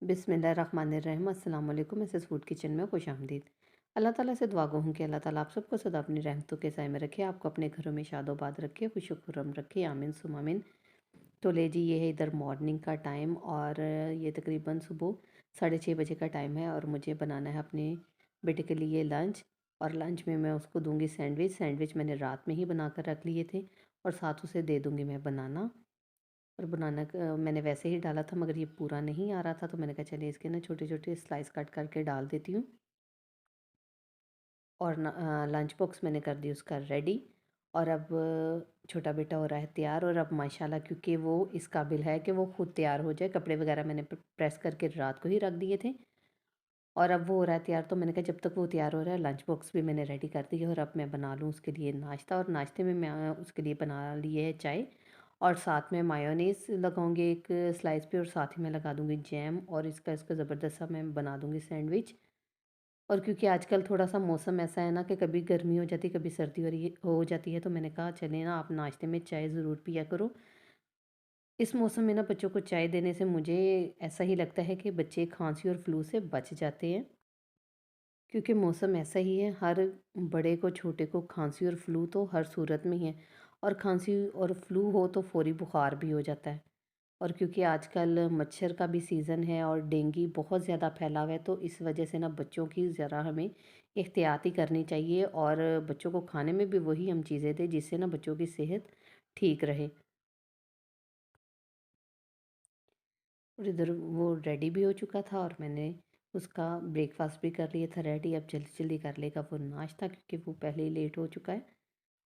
बिस्मिल्लाहिर्रहमानिर्रहीम अस्सलाम वालेकुम। मिसेस फूड किचन में खुशामदीद। अल्लाह ताला से दुआ गो हूँ कि अल्लाह ताला आप सबको सदा अपनी रहमतों के साए में रखे, आपको अपने घरों में शादोबाद रखे, खुश खुर्रम रखे, आमीन सुम आमीन। तो ले जी, ये है इधर मॉर्निंग का टाइम और ये तकरीबन सुबह 6:30 बजे का टाइम है और मुझे बनाना है अपने बेटे के लिए लंच। और लंच में मैं उसको दूंगी सैंडविच। सैंडविच मैंने रात में ही बना कर रख लिए थे और साथ उसे दे दूंगी मैं बनाना। और बनाना मैंने वैसे ही डाला था मगर ये पूरा नहीं आ रहा था, तो मैंने कहा चलिए इसके ना छोटे छोटे स्लाइस कट करके डाल देती हूँ। और लंच बॉक्स मैंने कर दी उसका रेडी। और अब छोटा बेटा हो रहा है तैयार। और अब माशाल्लाह क्योंकि वो इस काबिल है कि वो खुद तैयार हो जाए, कपड़े वगैरह मैंने प्रेस करके रात को ही रख दिए थे और अब वो हो रहा है तैयार। तो मैंने कहा जब तक वो तैयार हो रहा है लंच बॉक्स भी मैंने रेडी कर दी है और अब मैं बना लूँ उसके लिए नाश्ता। और नाश्ते में मैं उसके लिए बना लिए है चाय और साथ में मायोनीज़ लगाऊंगी एक स्लाइस पे और साथ ही मैं लगा दूंगी जैम और इसका इसका ज़बरदस्त सा मैं बना दूंगी सैंडविच। और क्योंकि आजकल थोड़ा सा मौसम ऐसा है ना कि कभी गर्मी हो जाती है कभी सर्दी हो जाती है, तो मैंने कहा चले ना आप नाश्ते में चाय ज़रूर पिया करो। इस मौसम में ना बच्चों को चाय देने से मुझे ऐसा ही लगता है कि बच्चे खांसी और फ्लू से बच जाते हैं, क्योंकि मौसम ऐसा ही है। हर बड़े को छोटे को खांसी और फ्लू तो हर सूरत में ही है। और खांसी और फ्लू हो तो फौरी बुखार भी हो जाता है। और क्योंकि आजकल मच्छर का भी सीज़न है और डेंगू बहुत ज़्यादा फैला हुआ है, तो इस वजह से ना बच्चों की ज़रा हमें एहतियात ही करनी चाहिए और बच्चों को खाने में भी वही हम चीज़ें दें जिससे ना बच्चों की सेहत ठीक रहे। और इधर वो रेडी भी हो चुका था और मैंने उसका ब्रेकफास्ट भी कर लिया था रेडी। अब जल्दी जल्दी कर लेगा वो नाश्ता क्योंकि वो पहले ही लेट हो चुका है।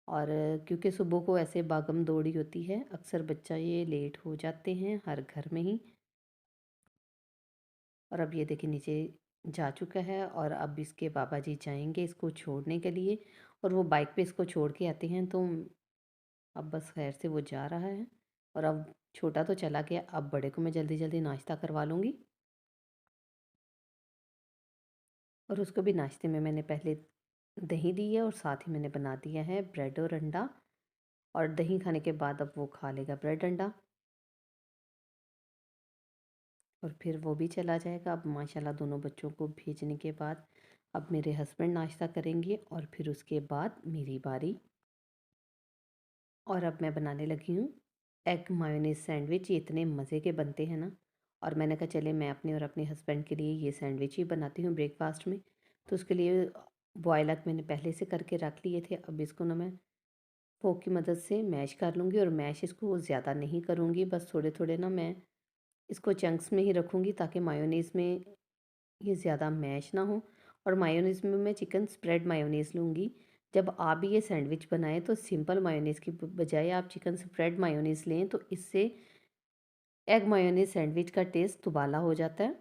और क्योंकि सुबह को ऐसे भागम दौड़ी होती है, अक्सर बच्चा ये लेट हो जाते हैं हर घर में ही। और अब ये देखिए नीचे जा चुका है और अब इसके बाबा जी जाएंगे इसको छोड़ने के लिए। और वो बाइक पे इसको छोड़ के आते हैं, तो अब बस खैर से वो जा रहा है। और अब छोटा तो चला गया, अब बड़े को मैं जल्दी जल्दी नाश्ता करवा लूँगी। और उसको भी नाश्ते में मैंने पहले दही दी है और साथ ही मैंने बना दिया है ब्रेड और अंडा। और दही खाने के बाद अब वो खा लेगा ब्रेड अंडा और फिर वो भी चला जाएगा। अब माशाल्लाह दोनों बच्चों को भेजने के बाद अब मेरे हस्बैंड नाश्ता करेंगे और फिर उसके बाद मेरी बारी। और अब मैं बनाने लगी हूँ एग मायोनीज सैंडविच। ये इतने मज़े के बनते हैं ना। और मैंने कहा चले मैं अपने और अपने हस्बैंड के लिए ये सैंडविच ही बनाती हूँ ब्रेकफास्ट में। तो उसके लिए बॉयल एग मैंने पहले से करके रख लिए थे। अब इसको ना मैं फोक की मदद से मैश कर लूँगी और मैश इसको ज़्यादा नहीं करूँगी, बस थोड़े थोड़े ना मैं इसको चंक्स में ही रखूँगी ताकि मायोनीज़ में ये ज़्यादा मैश ना हो। और मायोनीज़ में मैं चिकन स्प्रेड मायोनीज़ लूँगी। जब आप भी ये सैंडविच बनाएं तो सिंपल मायोनीज़ की बजाय आप चिकन स्प्रेड मायोनीज़ लें, तो इससे एग मायोनीज़ सैंडविच का टेस्ट दुबाला हो जाता है।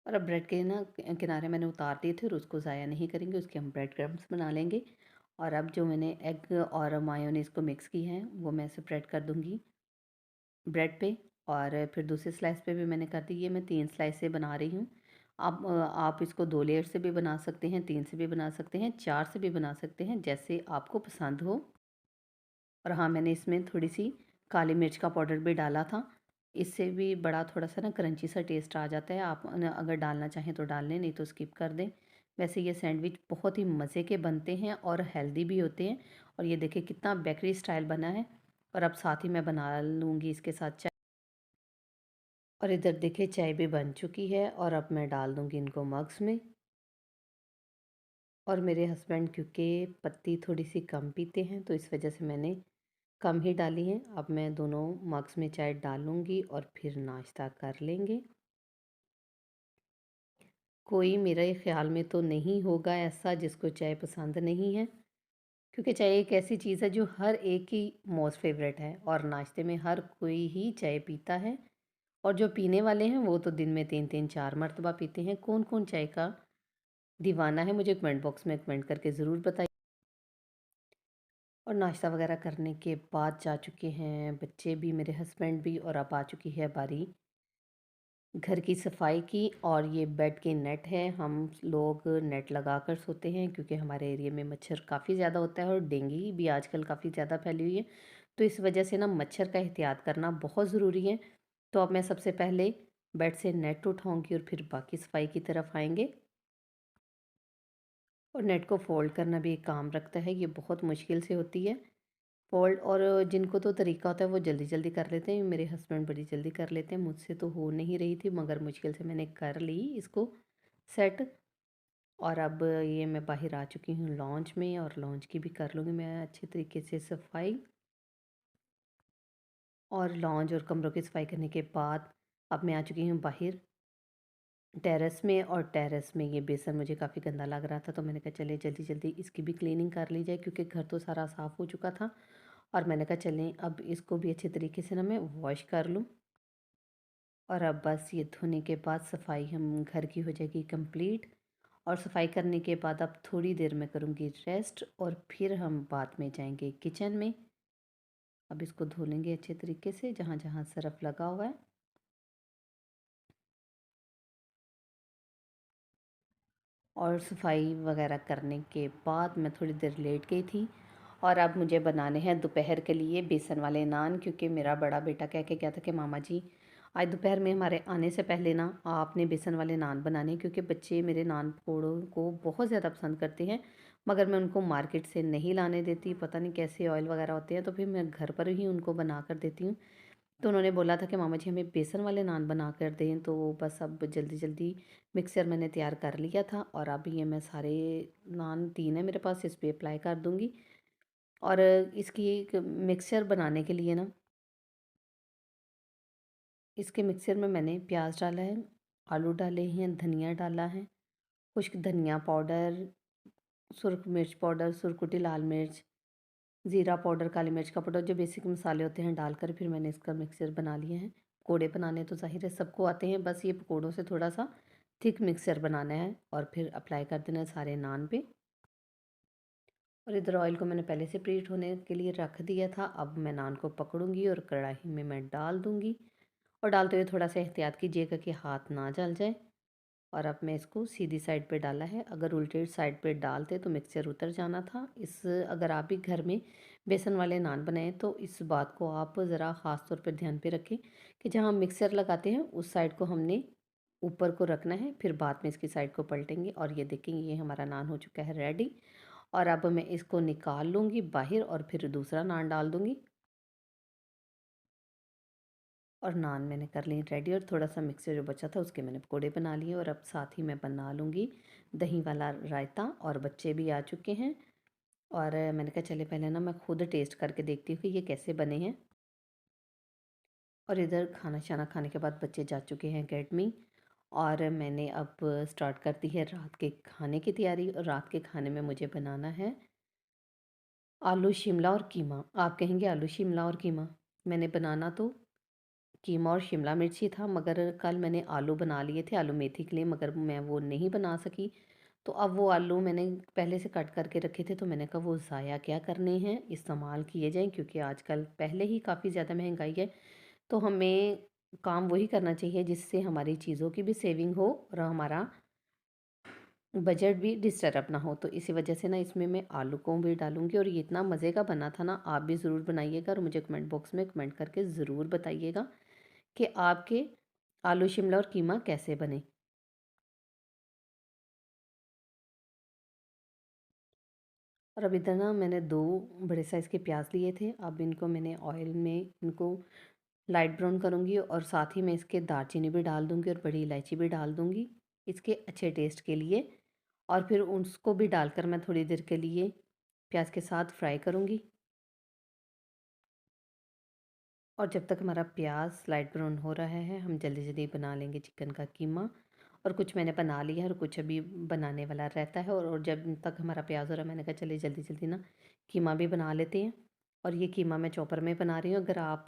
और अब ब्रेड के ना किनारे मैंने उतार दिए थे और उसको ज़ाया नहीं करेंगे, उसके हम ब्रेड क्रम्स बना लेंगे। और अब जो मैंने एग और मायोनीज़ को मिक्स की है वो मैं स्प्रेड कर दूँगी ब्रेड पे। और फिर दूसरे स्लाइस पे भी मैंने कर दी। ये मैं 3 स्लाइस से बना रही हूँ। आप इसको 2 लेयर से भी बना सकते हैं, 3 से भी बना सकते हैं, 4 से भी बना सकते हैं, जैसे आपको पसंद हो। और हाँ, मैंने इसमें थोड़ी-सी काली मिर्च का पाउडर भी डाला था। इससे भी बड़ा थोड़ा-सा ना क्रंची सा टेस्ट आ जाता है। आप न अगर डालना चाहें तो डाल लें, नहीं तो स्किप कर दें। वैसे ये सैंडविच बहुत ही मज़े के बनते हैं और हेल्दी भी होते हैं। और ये देखिए कितना बेकरी स्टाइल बना है। और अब साथ ही मैं बना लूँगी इसके साथ चाय। और इधर देखिए चाय भी बन चुकी है और अब मैं डाल दूँगी इनको मग्स में। और मेरे हस्बैंड क्योंकि पत्ती थोड़ी-सी कम पीते हैं, तो इस वजह से मैंने कम ही डाली है। अब मैं दोनों मग्स में चाय डालूँगी और फिर नाश्ता कर लेंगे। कोई मेरे ख़्याल में तो नहीं होगा ऐसा जिसको चाय पसंद नहीं है, क्योंकि चाय एक ऐसी चीज़ है जो हर एक की मोस्ट फ़ेवरेट है और नाश्ते में हर कोई ही चाय पीता है। और जो पीने वाले हैं वो तो दिन में 3-3 4 मर्तबा पीते हैं। कौन-कौन चाय का दीवाना है मुझे कमेंट बॉक्स में कमेंट करके ज़रूर बताइए। और नाश्ता वगैरह करने के बाद जा चुके हैं बच्चे भी, मेरे हस्बैंड भी। और अब आ चुकी है बारी घर की सफाई की। और ये बेड के नेट है, हम लोग नेट लगा कर सोते हैं क्योंकि हमारे एरिया में मच्छर काफ़ी ज़्यादा होता है और डेंगू भी आजकल काफ़ी ज़्यादा फैली हुई है। तो इस वजह से ना मच्छर का एहतियात करना बहुत ज़रूरी है। तो अब मैं सबसे पहले बेड से नेट उठाऊँगी और फिर बाकी सफाई की तरफ आएँगे। और नेट को फ़ोल्ड करना भी एक काम रखता है, ये बहुत मुश्किल से होती है फ़ोल्ड। और जिनको तो तरीका होता है वो जल्दी-जल्दी कर लेते हैं, मेरे हस्बैंड बड़ी जल्दी कर लेते हैं, मुझसे तो हो नहीं रही थी मगर मुश्किल से मैंने कर ली इसको सेट। और अब ये मैं बाहर आ चुकी हूँ लॉन्च में और लॉन्च की भी कर लूँगी मैं अच्छे तरीके से सफाई। और लॉन्च और कमरों की सफाई करने के बाद अब मैं आ चुकी हूँ बाहर टेरेस में। और टेरेस में ये बेसन मुझे काफ़ी गंदा लग रहा था तो मैंने कहा चले जल्दी जल्दी इसकी भी क्लीनिंग कर ली जाए क्योंकि घर तो सारा साफ़ हो चुका था। और मैंने कहा चलें अब इसको भी अच्छे तरीके से ना मैं वॉश कर लूँ। और अब बस ये धोने के बाद सफाई हम घर की हो जाएगी कंप्लीट। और सफाई करने के बाद अब थोड़ी देर मैं करूँगी रेस्ट और फिर हम बाद में जाएंगे किचन में। अब इसको धो लेंगे अच्छे तरीके से जहाँ जहाँ सरफ लगा हुआ है। और सफाई वगैरह करने के बाद मैं थोड़ी देर लेट गई थी। और अब मुझे बनाने हैं दोपहर के लिए बेसन वाले नान क्योंकि मेरा बड़ा बेटा कह के गया था कि मामा जी आज दोपहर में हमारे आने से पहले ना आपने बेसन वाले नान बनाने, क्योंकि बच्चे मेरे नान पकौड़ों को बहुत ज़्यादा पसंद करते हैं मगर मैं उनको मार्केट से नहीं लाने देती, पता नहीं कैसे ऑयल वगैरह होते हैं, तो फिर मैं घर पर ही उनको बना कर देती हूँ। तो उन्होंने बोला था कि मामा जी हमें बेसन वाले नान बना कर दें, तो बस अब जल्दी जल्दी मिक्सर मैंने तैयार कर लिया था और अब ये मैं सारे नान 3 है मेरे पास इस पे अप्लाई कर दूँगी। और इसकी एक मिक्सचर बनाने के लिए ना इसके मिक्सचर में मैंने प्याज डाला है, आलू डाले हैं, धनिया डाला है, खुश्क धनिया पाउडर, सुरख मिर्च पाउडर, सुरकुटी लाल मिर्च, ज़ीरा पाउडर, काली मिर्च का पाउडर, जो बेसिक मसाले होते हैं डालकर फिर मैंने इसका मिक्सचर बना लिया है। पकौड़े बनाने तो ज़ाहिर है सबको आते हैं, बस ये पकौड़ों से थोड़ा सा थिक मिक्सचर बनाना है और फिर अप्लाई कर देना है सारे नान पे। और इधर ऑयल को मैंने पहले से प्रीहीट होने के लिए रख दिया था। अब मैं नान को पकड़ूंगी और कढ़ाई में मैं डाल दूंगी। और डालते हुए थोड़ा सा एहतियात कीजिएगा कि हाथ ना जल जाए। और अब मैं इसको सीधी साइड पे डाला है, अगर उल्टे साइड पे डालते तो मिक्सचर उतर जाना था। इस अगर आप भी घर में बेसन वाले नान बनाएं तो इस बात को आप ज़रा ख़ास तौर पर ध्यान पे रखें कि जहाँ हम मिक्सचर लगाते हैं उस साइड को हमने ऊपर को रखना है, फिर बाद में इसकी साइड को पलटेंगे। और ये देखेंगे ये हमारा नान हो चुका है रेडी। और अब मैं इसको निकाल लूँगी बाहर और फिर दूसरा नान डाल दूँगी। और नान मैंने कर ली रेडी और थोड़ा सा मिक्सचर जो बचा था उसके मैंने पकोड़े बना लिए। और अब साथ ही मैं बना लूँगी दही वाला रायता। और बच्चे भी आ चुके हैं और मैंने कहा चले पहले ना मैं खुद टेस्ट करके देखती हूँ कि ये कैसे बने हैं। और इधर खाना शाना खाने के बाद बच्चे जा चुके हैं अकेडमी। और मैंने अब स्टार्ट कर दी है रात के खाने की तैयारी। और रात के खाने में मुझे बनाना है आलू शिमला और कीमा। आप कहेंगे आलू शिमला और कीमा, मैंने बनाना तो कीमा और शिमला मिर्च ही था मगर कल मैंने आलू बना लिए थे आलू मेथी के लिए, मगर मैं वो नहीं बना सकी। तो अब वो आलू मैंने पहले से कट करके रखे थे तो मैंने कहा वो ज़ाया क्या करने हैं, इस्तेमाल किए जाएं, क्योंकि आजकल पहले ही काफ़ी ज़्यादा महंगाई है। तो हमें काम वही करना चाहिए जिससे हमारी चीज़ों की भी सेविंग हो और हमारा बजट भी डिस्टर्ब ना हो। तो इसी वजह से ना इसमें मैं आलू को भी डालूँगी। और ये इतना मज़े का बना था ना, आप भी ज़रूर बनाइएगा और मुझे कमेंट बॉक्स में कमेंट करके ज़रूर बताइएगा कि आपके आलू शिमला और कीमा कैसे बने। और अब इधर ना मैंने 2 बड़े साइज़ के प्याज लिए थे, अब इनको मैंने ऑयल में इनको लाइट ब्राउन करूँगी और साथ ही मैं इसके दालचीनी भी डाल दूँगी और बड़ी इलायची भी डाल दूँगी इसके अच्छे टेस्ट के लिए। और फिर उसको भी डालकर मैं थोड़ी देर के लिए प्याज के साथ फ्राई करूँगी। और जब तक हमारा प्याज लाइट ब्राउन हो रहा है हम जल्दी जल्दी बना लेंगे चिकन का कीमा। और कुछ मैंने बना लिया है और कुछ अभी बनाने वाला रहता है। और जब तक हमारा प्याज हो रहा है मैंने कहा चलिए जल्दी जल्दी ना कीमा भी बना लेते हैं। और ये कीमा मैं चॉपर में बना रही हूँ, अगर आप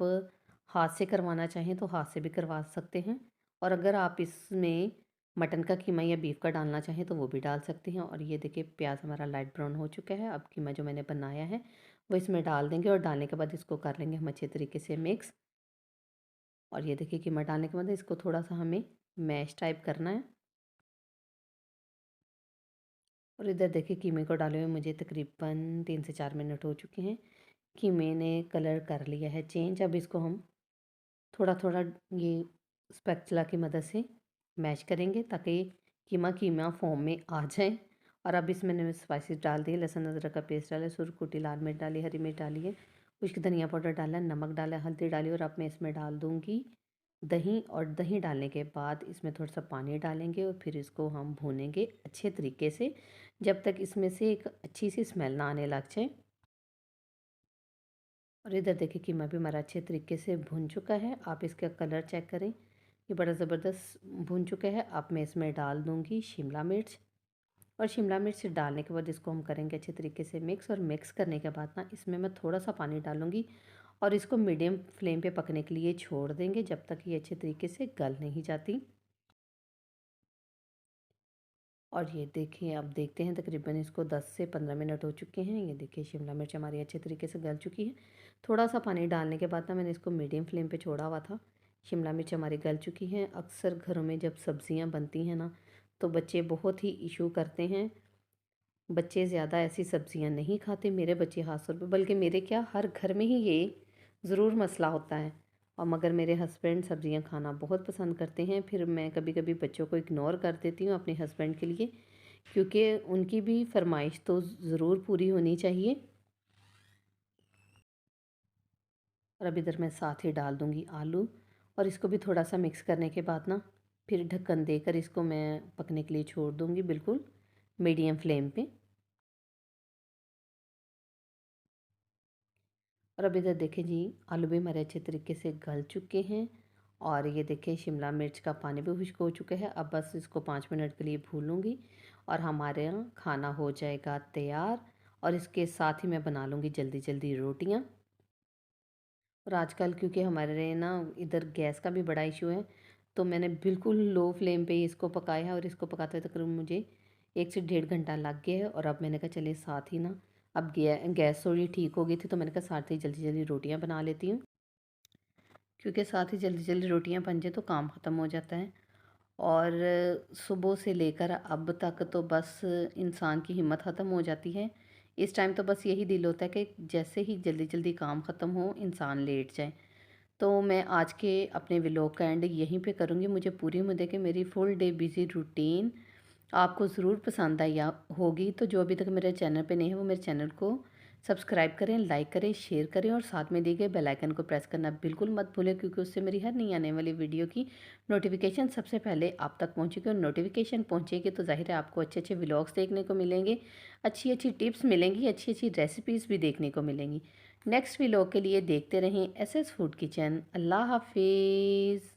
हाथ से करवाना चाहें तो हाथ से भी करवा सकते हैं। और अगर आप इसमें मटन का कीमा या बीफ का डालना चाहें तो वो भी डाल सकते हैं। और ये देखिए प्याज हमारा लाइट ब्राउन हो चुका है, अब कीमा जो मैंने बनाया है वो इसमें डाल देंगे और डालने के बाद इसको कर लेंगे हम अच्छे तरीके से मिक्स। और ये देखिए कीमा डालने के बाद इसको थोड़ा सा हमें मैश टाइप करना है। और इधर देखिए कीमे को डाले हुए मुझे तकरीबन 3 से 4 मिनट हो चुके हैं। कीमे ने कलर कर लिया है चेंज। अब इसको हम थोड़ा थोड़ा ये स्पैचुला की मदद से मैश करेंगे ताकि कीमा कीमा फॉर्म में आ जाए। और अब इसमें मैंने स्पाइसेस डाल दिए, लहसुन अदरक का पेस्ट डाला, सुरख कुटी लाल मिर्च डाली, हरी मिर्च डाली है, कुछ धनिया पाउडर डाला, नमक डाला, हल्दी डाली और अब मैं इसमें डाल दूँगी दही। और दही डालने के बाद इसमें थोड़ा-सा पानी डालेंगे और फिर इसको हम भूनेंगे अच्छे तरीके से, जब तक इसमें से एक अच्छी-सी स्मेल ना आने लग जाए। और इधर देखिए कीमा भी हमारा अच्छे तरीके से भुन चुका है। आप इसका कलर चेक करें, ये बड़ा ज़बरदस्त भुन चुका है। अब मैं इसमें डाल दूँगी शिमला मिर्च। और शिमला मिर्च डालने के बाद इसको हम करेंगे अच्छे तरीके से मिक्स। और मिक्स करने के बाद ना इसमें मैं थोड़ा-सा पानी डालूँगी और इसको मीडियम फ्लेम पे पकने के लिए छोड़ देंगे जब तक ये अच्छे तरीके से गल नहीं जाती। और ये देखिए, अब देखते हैं तकरीबन इसको 10 से 15 मिनट हो चुके हैं। ये देखिए शिमला मिर्च हमारी अच्छे तरीके से गल चुकी है। थोड़ा-सा पानी डालने के बाद ना मैंने इसको मीडियम फ्लेम पे छोड़ा हुआ था। शिमला मिर्च हमारी गल चुकी हैं। अक्सर घरों में जब सब्जियाँ बनती हैं ना, तो बच्चे बहुत ही इश्यू करते हैं। बच्चे ज़्यादा ऐसी सब्जियां नहीं खाते, मेरे बच्चे ख़ास तौर पे, बल्कि मेरे क्या हर घर में ही ये ज़रूर मसला होता है। और मगर मेरे हस्बैंड सब्जियां खाना बहुत पसंद करते हैं, फिर मैं कभी कभी बच्चों को इग्नोर कर देती हूँ अपने हस्बैंड के लिए, क्योंकि उनकी भी फरमाइश तो ज़रूर पूरी होनी चाहिए। और अब इधर मैं साथ ही डाल दूँगी आलू और इसको भी थोड़ा सा मिक्स करने के बाद ना फिर ढक्कन देकर इसको मैं पकने के लिए छोड़ दूँगी, बिल्कुल मीडियम फ्लेम पे। और अब इधर देखें जी, आलू भी हमारे अच्छे तरीके से गल चुके हैं। और ये देखें शिमला मिर्च का पानी भी खुश्क हो चुका है। अब बस इसको 5 मिनट के लिए भूनूंगी और हमारे यहाँ खाना हो जाएगा तैयार। और इसके साथ ही मैं बना लूँगी जल्दी जल्दी रोटियाँ। और आजकल क्योंकि हमारे ना इधर गैस का भी बड़ा इशू है, तो मैंने बिल्कुल लो फ्लेम पे ही इसको पकाया है और इसको पकाते हुए तकरीबन मुझे 1 से 1.5 घंटा लग गया है। और अब मैंने कहा चलिए साथ ही ना, अब गैस थोड़ी ठीक हो गई थी, तो मैंने कहा साथ ही जल्दी जल्दी रोटियां बना लेती हूँ, क्योंकि साथ ही जल्दी जल्दी रोटियां बन जाए तो काम ख़त्म हो जाता है। और सुबह से लेकर अब तक तो बस इंसान की हिम्मत ख़त्म हो जाती है। इस टाइम तो बस यही दिल होता है कि जैसे ही जल्दी जल्दी काम ख़त्म हो इंसान लेट जाए। तो मैं आज के अपने व्लॉग का एंड यहीं पे करूँगी। मुझे पूरी उम्मीद है कि मेरी फुल डे बिज़ी रूटीन आपको ज़रूर पसंद आई होगी। तो जो अभी तक मेरे चैनल पे नहीं है वो मेरे चैनल को सब्सक्राइब करें, लाइक करें, शेयर करें और साथ में दिए गए बेल आइकन को प्रेस करना बिल्कुल मत भूलें, क्योंकि उससे मेरी हर नई आने वाली वीडियो की नोटिफिकेशन सबसे पहले आप तक पहुँचेगी। और नोटिफिकेशन पहुँचेगी तो ज़ाहिर है आपको अच्छे अच्छे व्लॉग्स देखने को मिलेंगे, अच्छी अच्छी टिप्स मिलेंगी, अच्छी अच्छी रेसिपीज़ भी देखने को मिलेंगी। नेक्स्ट व्लॉग के लिए देखते रहें एस एस फूड किचन। अल्लाह हाफिज़।